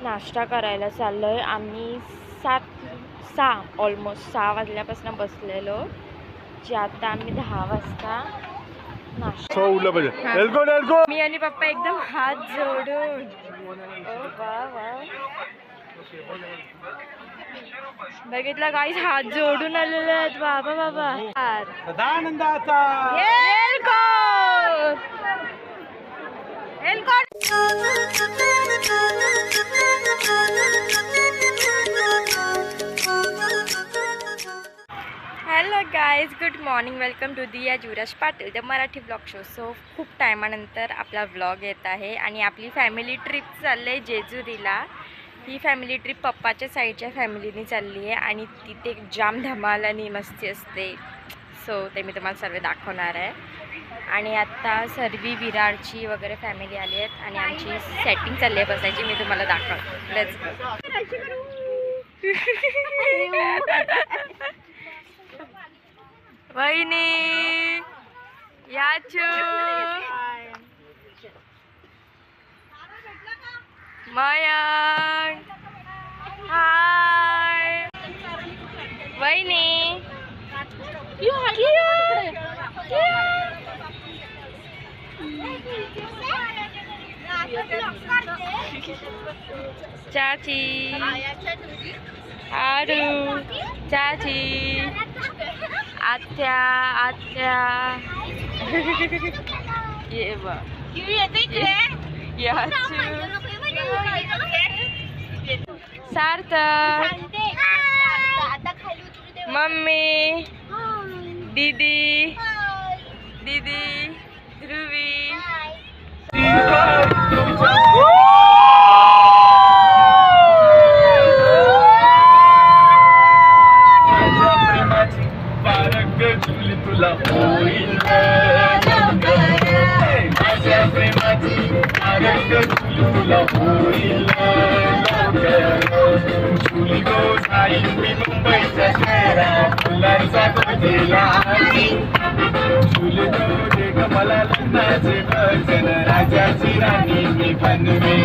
नाश्ता करायला चाललोय आम्ही 6 ऑलमोस्ट 6 वाजल्यापासून बसलेलो जे आता आम्ही 10 वाजता नाश्ता मी आणि पप्पा एकदम हात जोडून बघितलं गाईस हात जोडून आलेले आहेत बाबा बाबा hello guys good morning welcome to दिया जुराज Patil the Marathi blog show. So खूप टायमानंतर आपला ब्लॉग येत आहे आणि आपली फॅमिली ट्रिप चालली आहे जेजुरीला. ही फॅमिली ट्रिप पप्पाच्या साईडच्या फॅमिलीने चालली आहे आणि तिथे जाम धमाल आणि मस्ती असते. सो ते मी तुम्हाला सर्व दाखवणार आहे. आणि आत्ता सर्वी विरारची वगैरे फॅमिली आली आहेत आणि आमची सेटिंग चालली आहे बसायची. मी तुम्हाला दाखवतो. Let's go. वहिनी याचू मयंक हाय वहिनी चाची आरू चाची आत्या आत्या ये बघ सार्थक मम्मी दीदी दीदी ध्रुवी राजाची राणी मी बनवे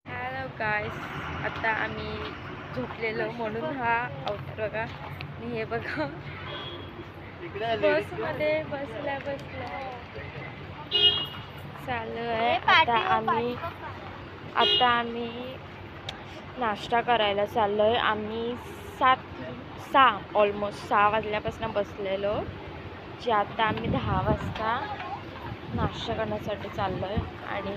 हॅलो गाईस आता आम्ही झोपलेलो म्हणून हा अवतार बघा. आणि हे बघा बसमध्ये बसल्या चालू आहे. आता आम्ही नाश्ता करायला चाललोय आम्ही 6 ऑलमोस्ट 6 वाजल्यापासून बसलेलो जे आता आम्ही 10 वाजता नाश्ता करण्यासाठी चाललोय. आणि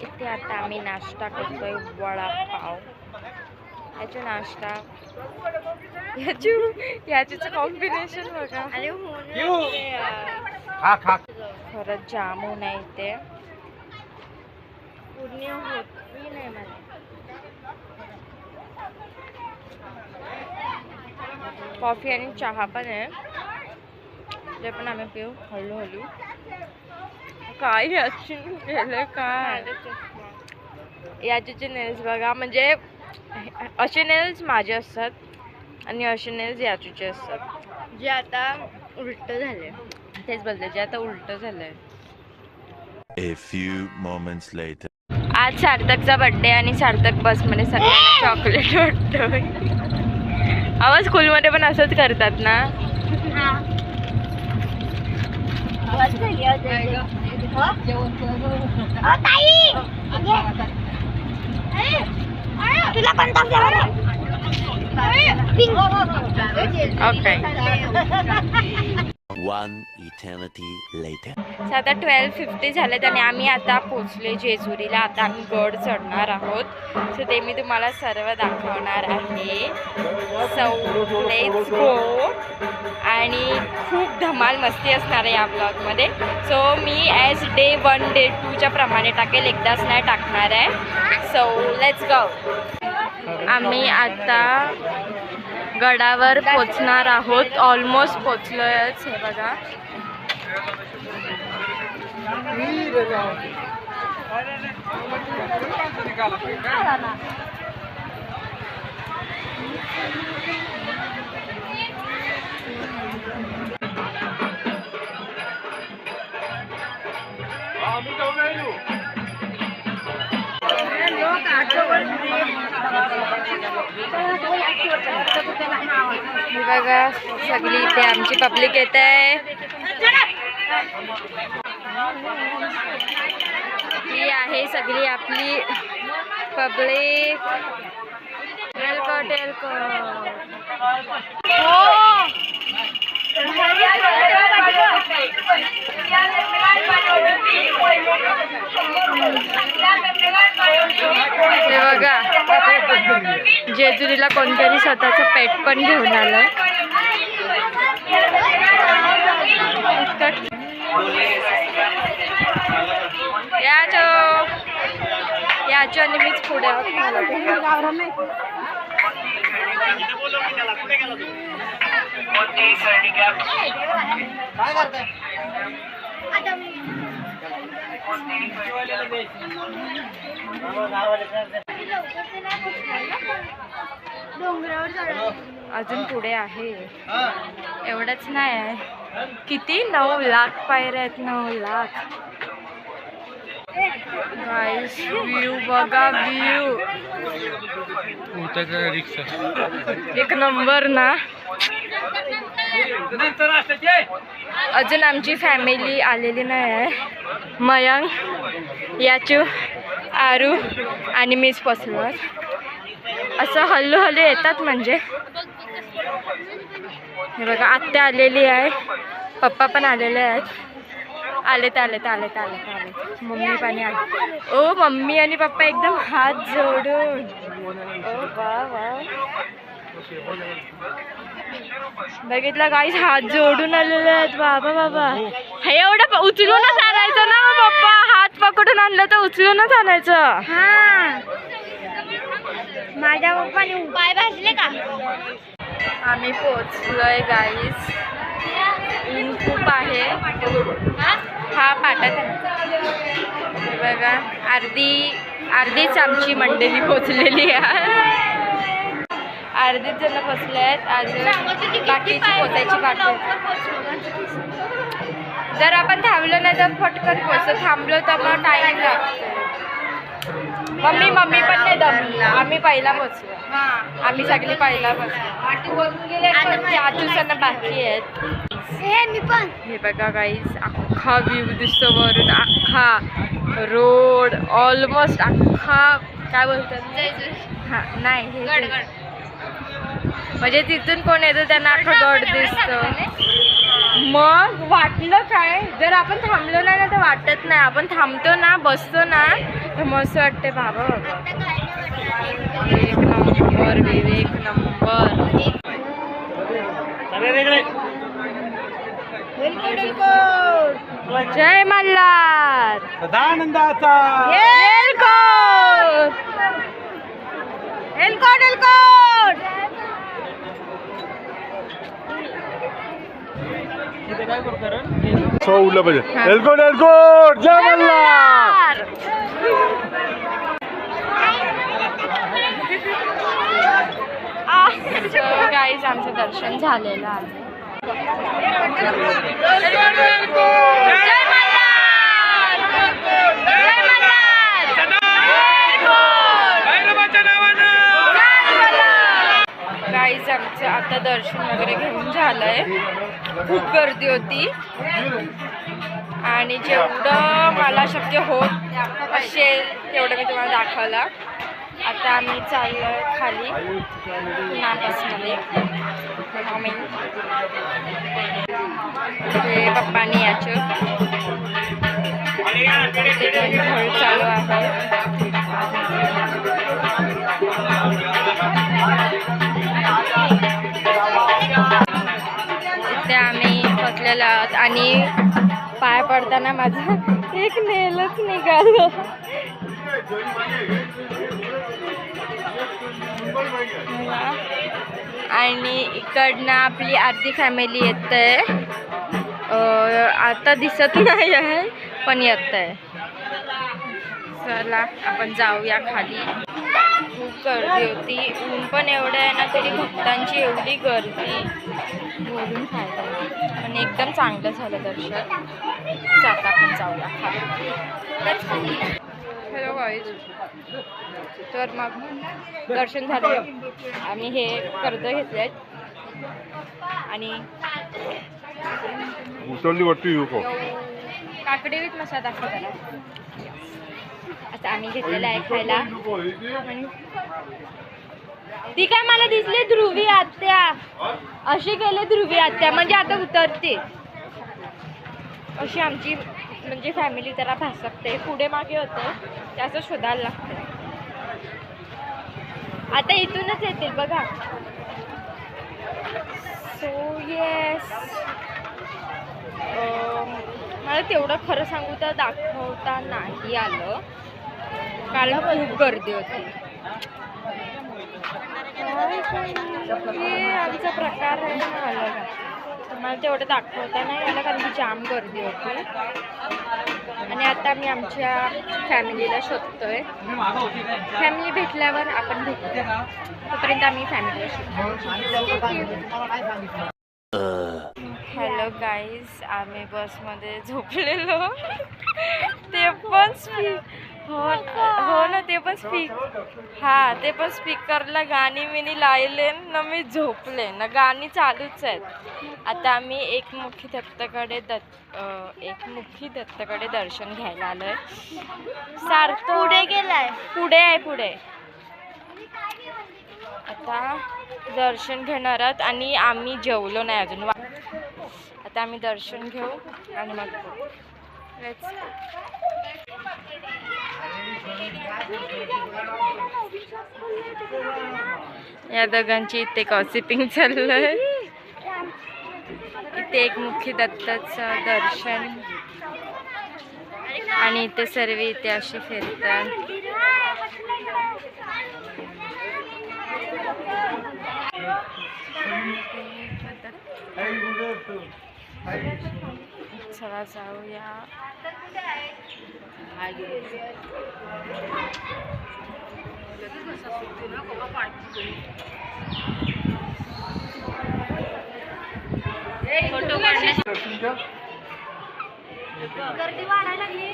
इथे आता आम्ही नाश्ता करतोय वडापाव. याचा नाश्ता याचं कॉम्बिनेशन बघा. अरे खरंच जामून आहे इथे पूर्ण होत नाही मला. कॉफी आणि चहा पण आहे ते पण आम्ही पिऊ हळूहळू. काय केलं काय याचे नेल्स बघा. म्हणजे असे नेल्स माझे असतात आणि असे नेल्स याचूचे असतात जे आता उलट झाले. तेच बोलते जे आता उलट झालंय. A few moments later. आज सार्थकचा बर्थडे आणि सार्थक बसमध्ये सगळ्यांना चॉकलेट वाटतोय. आवाज स्कूलमध्ये पण असंच करतात ना. 1 eternity later. आता 12:50 झालेत आणि आम्ही आता पोचले जेजुरीला. आता आम्ही गड चढणार आहोत. सो ते मी तुम्हाला सर्व दाखवणार आहे. So let's go. आणि खूप धमाल मस्ती असणार आहे या ब्लॉगमध्ये. सो मी ॲज डे 1 डे 2च्या प्रमाणे टाकेल, एकदाच नाही टाकणार आहे. So let's go. आम्ही आता गडावर पोचणार आहोत. ऑलमोस्ट पोचलोयच. हे बघा, हे बघा सगळी इथे आमची पब्लिक येत आहे. ही आहे सगळी आपली पब्लिक. तेलकट हे बघा, जेजुरीला कोणतरी स्वतःचं पेट पण घेऊन आलं. याच्या आणि मीच पुढे अजून पुढे आहे. एवढंच नाही आहे. किती 9 लाख पायऱ्या आहेत. 9 लाख. गाइस व्यू बघा, व्यू एक नंबर ना. अजून आमची फॅमिली आलेली नाही आहे. मयंक, याचू, आरू आणि मीच पोचलो. असं हळूहळू येतात. म्हणजे हे बघा, आत्या आलेली आहे, पप्पा पण आलेले आहेत. आलेत. मम्मी पण आले. ओ मम्मी आणि पप्पा एकदम हात जोडून. ओ वा वा, बघितलं गाईस, हात जोडून आलेले आहेत. बाबा बाबा, हे एवढं उचलूनच आणायचं ना पप्पा. हात पकडून आणलं तर उचलूनच आणायचं. माझ्या पप्पाने पाय भाजले का? आम्ही पोचलोय गाईस. ऊन खूप आहे. हा पाटात हे बघा, अर्धीच आमची मंडळी पोचलेली आहे. अर्धीच जण पोचले आहेत. अजून बाकीची पोचायची बाकी. जर आपण थांबलो नाही तर फटकन पोचतो. थांबलो तर मग टाईम लागतो. मम्मी पण नाही दमली. आम्ही पहिला पोचलो. आम्ही सगळी पहिला पोचलो. चाचूसना बाकी आहेत. हे बघा गाईस, अख्खा व्ह्यू दिसतो वरून. अख्खा रोड, ऑलमोस्ट अख्खा, काय बोलतात, हां नाही हे म्हणजे तिथून कोण येतं त्यांना अख्खा गड दिसतो. मग वाटलं काय, जर आपण थांबलो नाही ना तर वाटत नाही. आपण थांबतो ना, बसतो ना, तर मस्त वाटते. बाबा एक नंबर, एक नंबर. जय मल्हार. सदानंदाचा उडलं पाहिजे. एलकोट जय मल्हार. गाईज आमचं दर्शन झालेलं आहे. गाईज आमचं आता दर्शन वगैरे घेऊन झालंय. खूप गर्दी होती आणि जेवढं मला शक्य होत असेल तेवढं मी तुम्हाला दाखवलं. आता आता आम्ही चाललोय खाली बसमध्ये. मम्मी हे पप्पानी याचं हळू चालू आहे. इथे आम्ही बसलेलो आहोत आणि पाय पडताना माझा एक नेलच निघालं. आणि इकडनं आपली अर्धी फॅमिली येते. आता दिसत नाही आहे पण येत आहे. चला आपण जाऊया खाली. खूप गर्दी होती, ऊन पण एवढं आहे ना, तरी भक्तांची एवढी गर्दी बोलून फायदा नाही. पण एकदम चांगलं झालं दर्शन. आता आपण जाऊया खाली. हॅलो गाईज, तर मग दर्शन झालं. आम्ही हे कर्ज घेतले आहेत आणि काकडी विथ मसाला दाखवताना आता आम्ही घेतलेलं आहे खायला. ती काय मला दिसली ध्रुवी आत्या, अशी गेले ध्रुवी आत्या म्हणजे आता उतरते. अशी आमची म्हणजे फॅमिली जरा भासकते, पुढे मागे होते, त्याचं शोधायला लागतं. आता इथूनच येतील बघा. सो येस, मला तेवढं खरं सांगू तर दाखवता नाही आलं कारण खूप गर्दी होती. हे आमचा प्रकार आहे ना अलग. मला तेवढं दाखवता नाही आलं कारण की जाम गर्दी होती. आणि आता मी आमच्या फॅमिलीला शोधतोय. फॅमिली भेटल्यावर आपण भेटतो, तोपर्यंत आम्ही फॅमिलीला शोधतो. हॅलो गाईज, आम्ही बसमध्ये झोपलेलो. ते पण हो ना, ते पण ते पण स्पीकरला गाणी मिनी लावले ना, मी झोपले ना, गाणी चालूच आहेत. आता आम्ही एकमुखी दत्तकडे दर्शन घ्यायला आलोय. सार्थ पुढे गेलाय, पुढे आता दर्शन घेणार आहोत आणि आम्ही जेवलो नाही अजून. आता आम्ही दर्शन घेऊ आणि मग या दोघांची इथे गॉसिपिंग चाललंय. इथे एकमुखी दत्ताचं दर्शन आणि इथे सर्व इथे अशी फिरतात. चला जाऊया. गर्दी वाढायला लागली.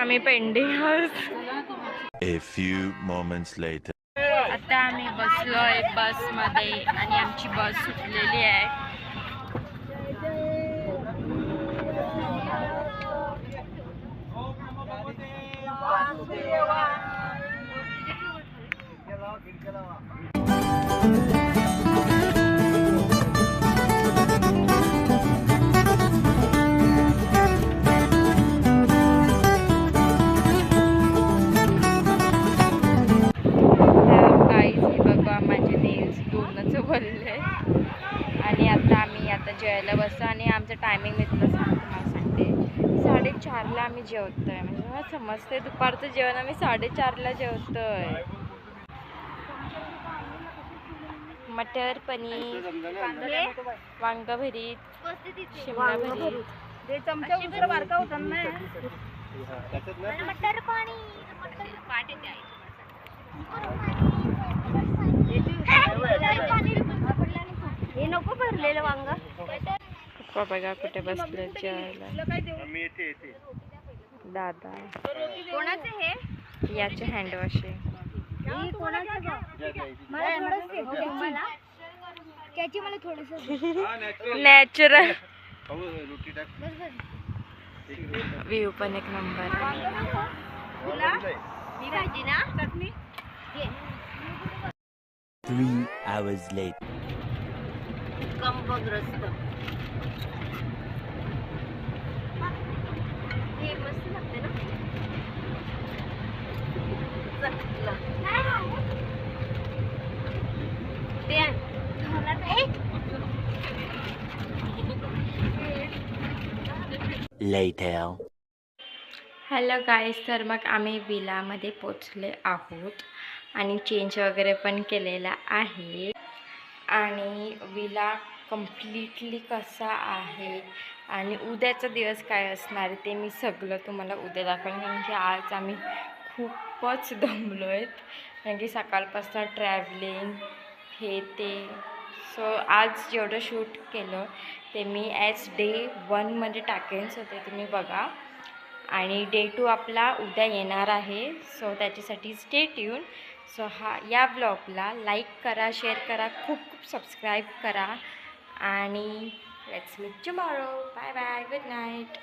आम्ही पेंडिंग आहोत. A few moments later. आता आम्ही बसलोय बसमध्ये आणि आमची बस सुटलेली आहे. आणि आता आम्ही जेवायला बसतो आणि आमचं टायमिंग मी तुला सांगते 4:30ला आम्ही जेवतोय. म्हणजे मला समजते दुपारचं जेवण आम्ही 4:30ला जेवतोय. मटर पनीर, वांग भरीत, शिमला भरीत, मटर पाणी. हे नको भरलेलं वांग. पप्पा बघा कुठे बसले जेवायला. दादा कोणाचं हे? याचे हँडवॉश आहे. त्याची मला थोडस नॅचरल व्ह्यू पण एक नंबर. भाजी ना चटणी 3 hours later. कंबग्रस्त हे मस्त लागते ना. Later. हॅलो गाईज, तर मग आम्ही विलामध्ये पोचले आहोत आणि चेंज वगैरे पण केलेला आहे. आणि विला कम्प्लिटली कसा आहे आणि उद्याचा दिवस काय असणार आहे ते मी सगळं तुम्हाला उद्या दाखवेन. कारण की आज आम्ही खूपच दमलो आहेत, कारण की सकाळपासून ट्रॅव्हलिंग हे ते. सो आज जेवढं शूट केलं ते मी ॲज डे 1मध्ये टाकेन, सो ते तुम्ही बघा. आणि डे 2 आपला उद्या येणार आहे, सो त्याच्यासाठी स्टे ट्यून. सो या ब्लॉगला लाईक करा, शेअर करा, खूप खूप सबस्क्राईब करा आणि let's meet tomorrow. Bye bye, good night.